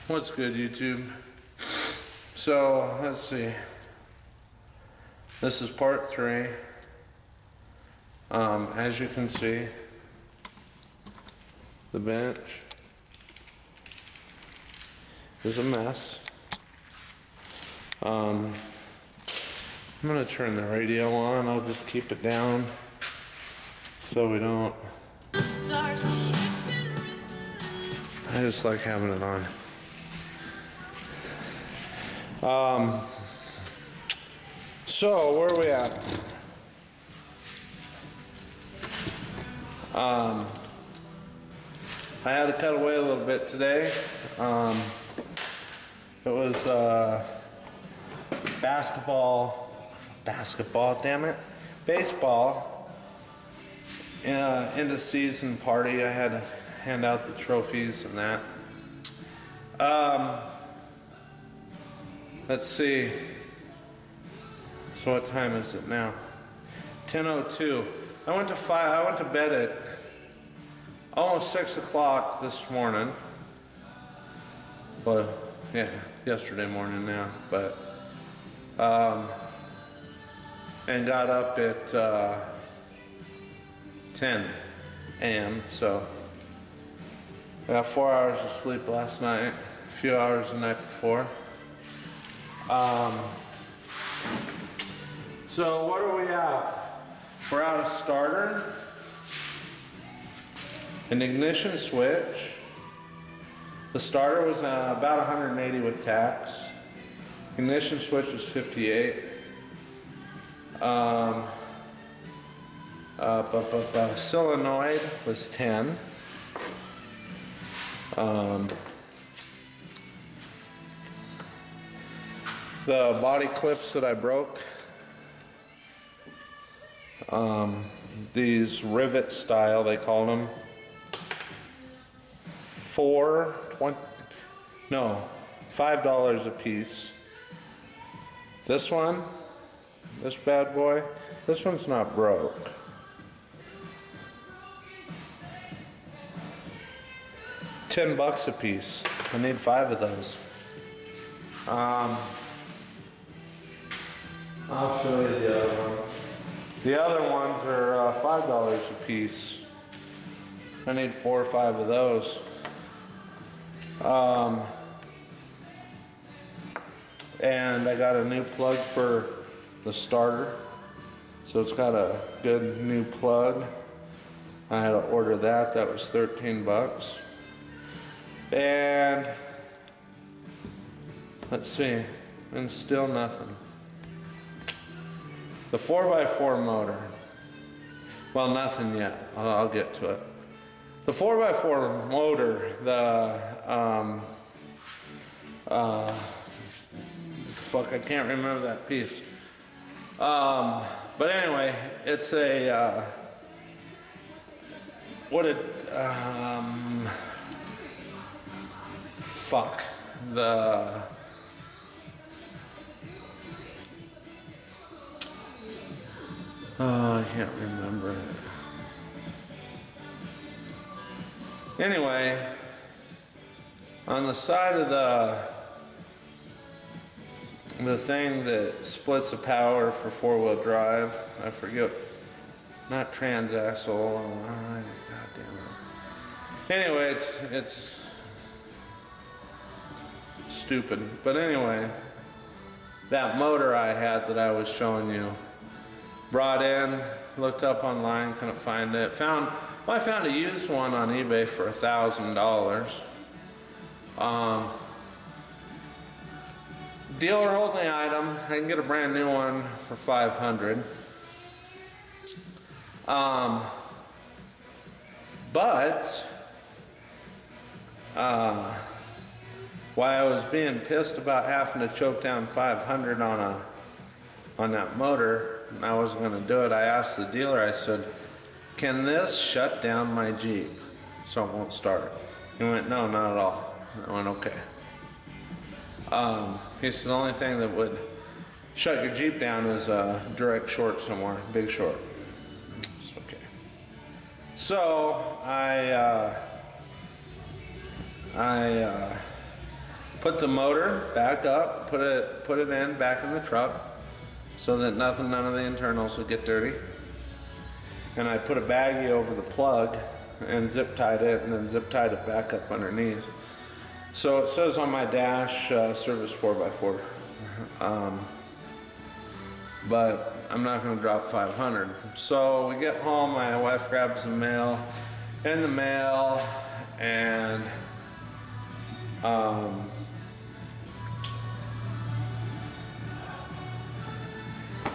What's good, YouTube? So let's see. This is part 3. As you can see, the bench is a mess. I'm gonna turn the radio on. I'll just keep it down so we don't. I just like having it on. So where are we at? I had to cut away a little bit today. It was basketball, damn it, baseball. End of season party. I had to hand out the trophies and that. Let's see. So what time is it now? 10:02. I went to bed at almost 6 o'clock this morning. But yeah, yesterday morning now. But and got up at 10 a.m. So I got 4 hours of sleep last night, a few hours the night before. So what are we at? We're out a starter, an ignition switch. The starter was about 180 with tax. Ignition switch was 58. Solenoid was 10. The body clips that I broke, these rivet style, they call them, $5 a piece. This one, this bad boy, this one's not broke. $10 a piece. I need 5 of those. I'll show you the other ones. The other ones are $5 a piece. I need 4 or 5 of those. And I got a new plug for the starter. So it's got a good new plug. I had to order that. That was $13. And let's see, and still nothing. The 4x4 motor. Well, nothing yet. I'll get to it. The 4x4 motor, fuck, I can't remember that piece. But anyway, it's a, fuck, I can't remember it. Anyway, on the side of the thing that splits the power for 4-wheel drive, I forget, not transaxle, God damn it. Anyway, it's stupid. But anyway, that motor I had that I was showing you, brought in, looked up online, couldn't find it. I found a used one on eBay for $1,000. Dealer holding the item. I can get a brand new one for $500. But while I was being pissed about having to choke down $500 on that motor, and I wasn't going to do it, I asked the dealer, I said, can this shut down my Jeep so it won't start? He went, no, not at all. I went, okay. He said the only thing that would shut your Jeep down is a direct short somewhere, big short. It's okay. So I put the motor back up, put it in back in the truck so that none of the internals would get dirty. And I put a baggie over the plug and zip tied it, and then zip tied it back up underneath. So it says on my dash, service 4x4. But I'm not going to drop 500. So we get home, my wife grabs the mail, and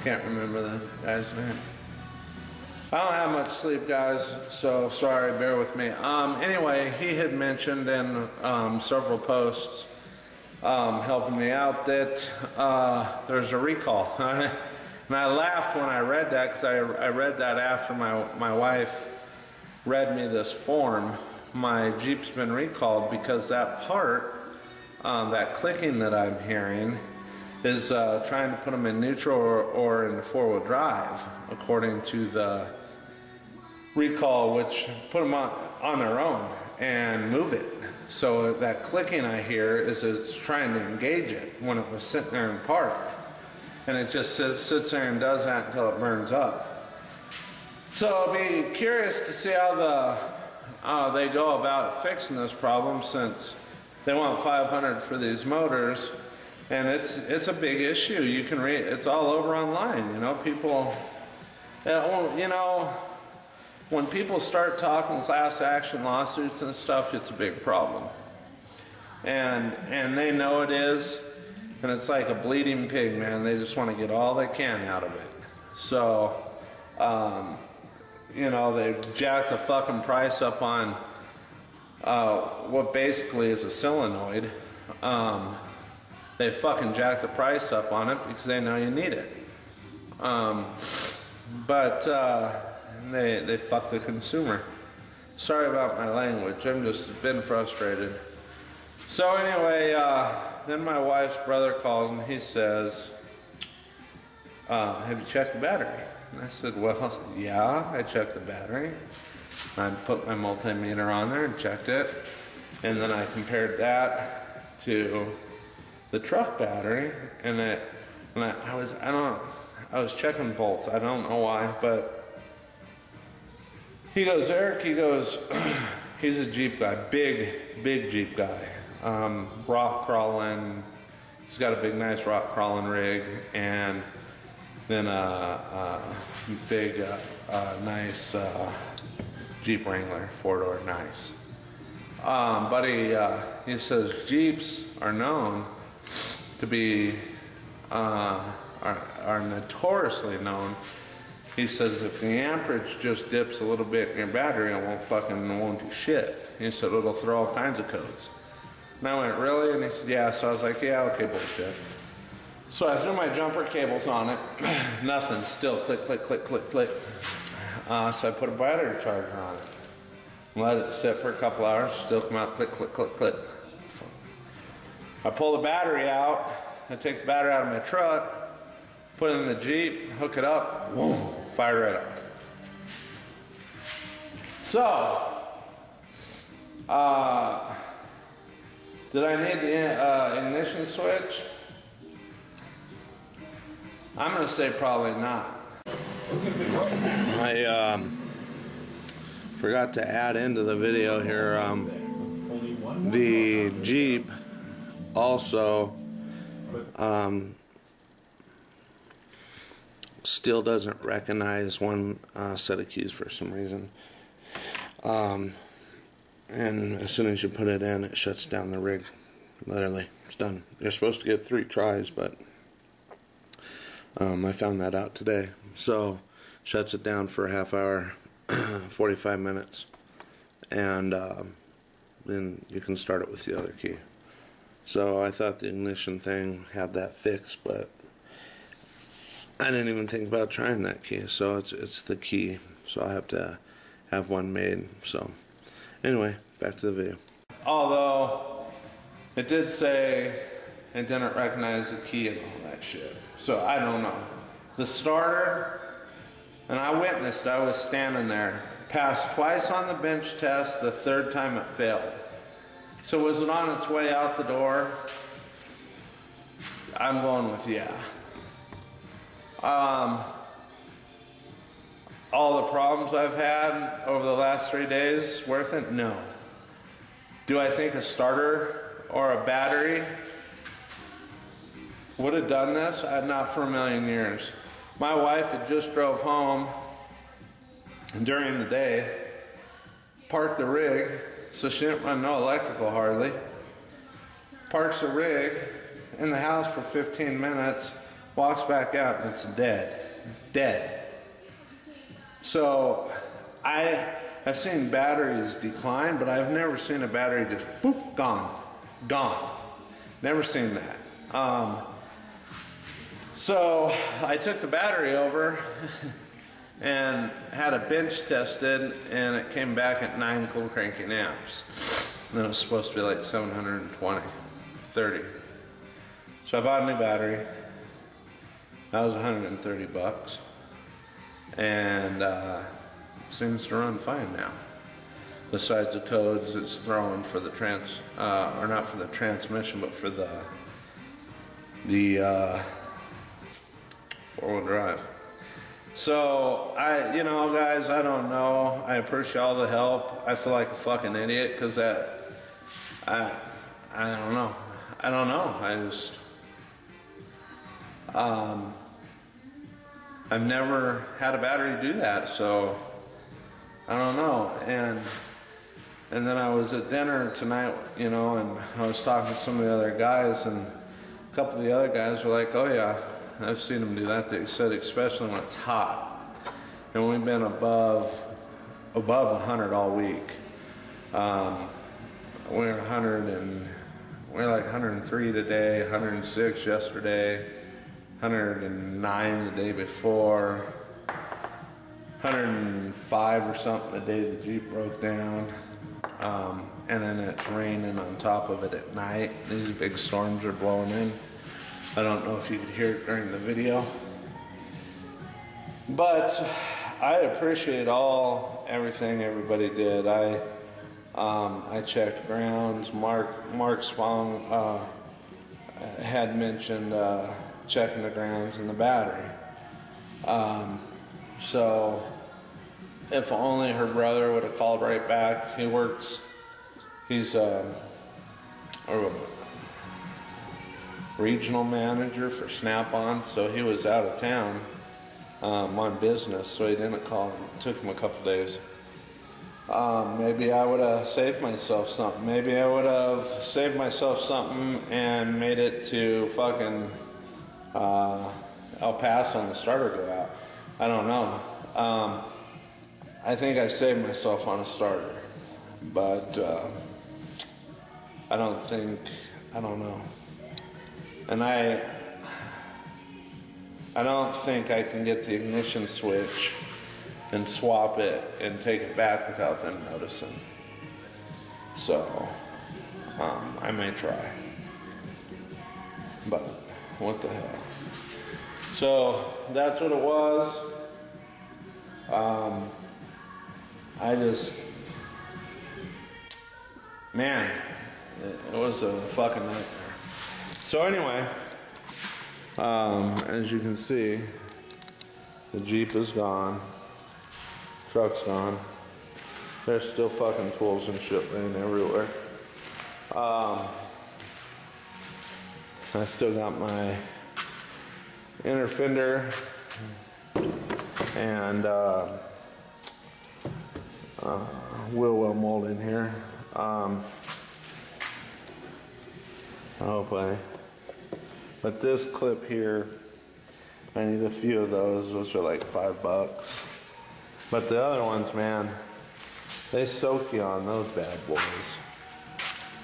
can't remember the guy's name. I don't have much sleep, guys, so sorry, bear with me. Anyway, he had mentioned in several posts helping me out that there's a recall. And I laughed when I read that, because I read that after my wife read me this form. My Jeep's been recalled because that part, that clicking that I'm hearing, is trying to put them in neutral or in four-wheel drive, according to the recall, which put them on their own and move it. So that clicking I hear is it's trying to engage it when it was sitting there in park. And it just sits there and does that until it burns up. So I'll be curious to see how they go about fixing this problem, since they want 500 for these motors, and it's a big issue. You can read, it's all over online. You know, people, you know, when people start talking class action lawsuits and stuff, it's a big problem, and they know it is. And it's like a bleeding pig, man. They just want to get all they can out of it. So, you know, they jack the fucking price up on what basically is a solenoid. They fucking jack the price up on it because they know you need it. They fuck the consumer. Sorry about my language. I'm just been frustrated. So anyway, then my wife's brother calls and he says, have you checked the battery? And I said, well, yeah, I checked the battery. I put my multimeter on there and checked it. And then I compared that to the truck battery, and I was checking volts. I don't know why, but he goes, Eric, he goes, he's a Jeep guy, big Jeep guy. Rock crawling, he's got a big nice rock crawling rig, and then a big nice Jeep Wrangler 4-door, nice. But he says Jeeps are known to be are notoriously known. He says if the amperage just dips a little bit in your battery, it won't do shit. He said it'll throw all kinds of codes. And I went, really? And he said, yeah. So I was like, yeah, okay, bullshit. So I threw my jumper cables on it. Nothing, still click, click, click, click, click. So I put a battery charger on it. Let it sit for a couple hours, still come out, click, click, click, click. I pull the battery out. I take the battery out of my truck, put it in the Jeep, hook it up, whoom, fire right off. So, did I need the ignition switch? I'm going to say probably not. I forgot to add into the video here, the Jeep also still doesn't recognize one set of keys for some reason. And as soon as you put it in, it shuts down the rig. Literally, it's done. You're supposed to get 3 tries, but I found that out today. So, shuts it down for a half hour, 45 minutes, and then you can start it with the other key. So I thought the ignition thing had that fixed, but I didn't even think about trying that key. So it's the key. So I have to have one made. So anyway, back to the video. Although it did say it didn't recognize the key and all that shit. So I don't know. The starter, and I witnessed, I was standing there, passed twice on the bench test, the 3rd time it failed. So was it on its way out the door? I'm going with yeah. All the problems I've had over the last 3 days worth it? No. Do I think a starter or a battery would have done this? Not for a million years. My wife had just drove home during the day, parked the rig, so she didn't run no electrical hardly. Parks the rig in the house for 15 minutes, walks back out, and it's dead. Dead. So I've seen batteries decline, but I've never seen a battery just boop, gone. Gone. Never seen that. So I took the battery over and had it bench tested, and it came back at 9 cool cranking amps. And it was supposed to be like 720, 30. So I bought a new battery. That was 130 bucks. And seems to run fine now. Besides the codes it's throwing for the or not for the transmission, but for the four-wheel drive. So you know, guys, I don't know. I appreciate all the help. I feel like a fucking idiot because I don't know. I don't know. I just I've never had a battery do that, so I don't know. And then I was at dinner tonight, you know, and I was talking to some of the other guys, and a couple of the other guys were like, "Oh yeah, I've seen them do that." They said, especially when it's hot, and we've been above 100 all week. We're like 103 today, 106 yesterday, 109 the day before, 105 or something the day the Jeep broke down. And then it's raining on top of it at night. These big storms are blowing in. I don't know if you could hear it during the video. But I appreciate everything everybody did. I checked grounds. Mark Spong had mentioned checking the grounds and the battery. So if only her brother would have called right back. He's a regional manager for Snap-on, so he was out of town on business, so he didn't call. It took him a couple days. Maybe I would have saved myself something. Maybe I would have saved myself something and made it to fucking El Paso and the starter go out. I don't know. I think I saved myself on a starter, but I don't know. And I don't think I can get the ignition switch and swap it and take it back without them noticing. So, I may try. But, what the hell. So, that's what it was. Man, it was a fucking nightmare. So anyway, as you can see, the Jeep is gone. Truck's gone. There's still fucking tools and shit laying everywhere. I still got my inner fender and wheel well mold in here. But this clip here, I need a few of those, which are like $5. But the other ones, man, they soak you on those bad boys.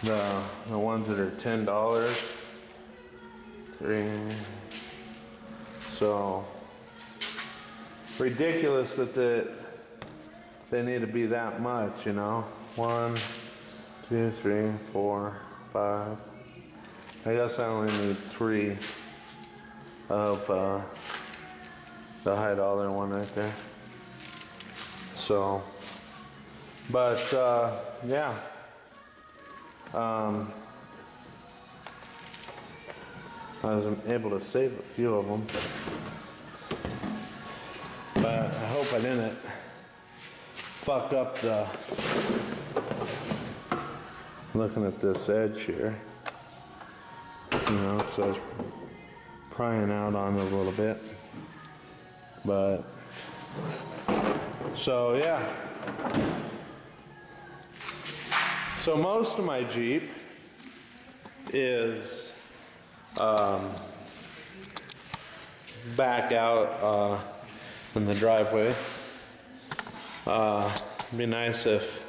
The ones that are $10, so ridiculous that they need to be that much, you know. 1, 2, 3, 4, 5. I guess I only need 3 of the high dollar one right there. So, but yeah, I was able to save a few of them, but I hope I didn't fuck up the, looking at this edge here, you know, because I was prying out on it a little bit, but, so yeah. So most of my Jeep is back out in the driveway. It'd be nice if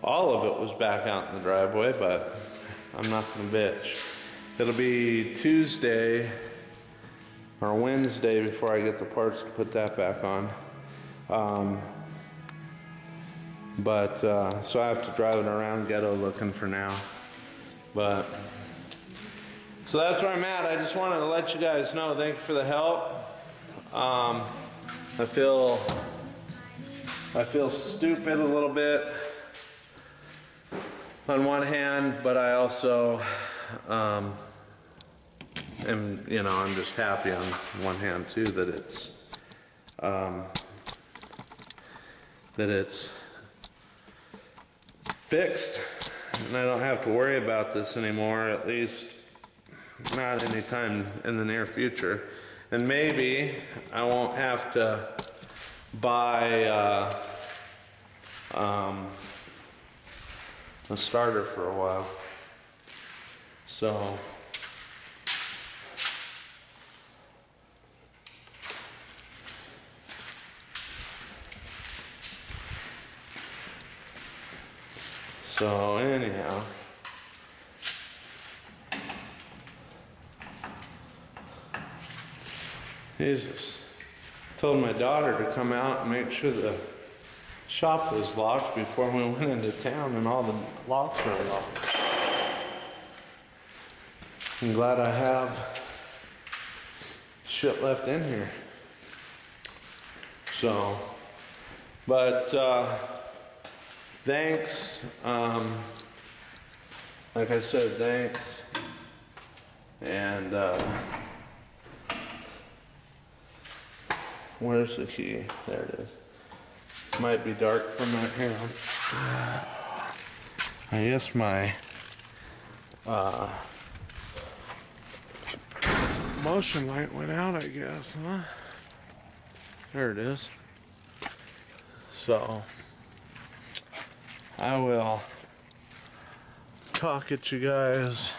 all of it was back out in the driveway, but I'm not gonna bitch. It'll be Tuesday or Wednesday before I get the parts to put that back on. So I have to drive it around ghetto looking for now. But, so that's where I'm at. I just wanted to let you guys know, thank you for the help. I feel stupid a little bit on one hand, but I also am, you know, I'm just happy on one hand too that it's fixed and I don't have to worry about this anymore, at least not anytime in the near future. And maybe I won't have to buy a starter for a while. So anyhow, Jesus, told my daughter to come out and make sure the shop was locked before we went into town, and all the locks were locked. I'm glad I have shit left in here. So, but thanks. Like I said, thanks. And where's the key? There it is. Might be dark from right here. I guess my motion light went out, I guess, huh? There it is. So I will talk at you guys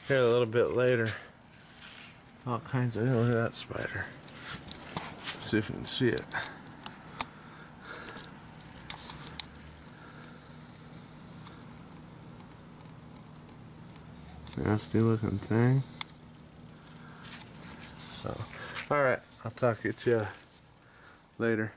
here a little bit later. All kinds of, look at that spider. See if you can see it. Nasty looking thing. So, alright, I'll talk to you later.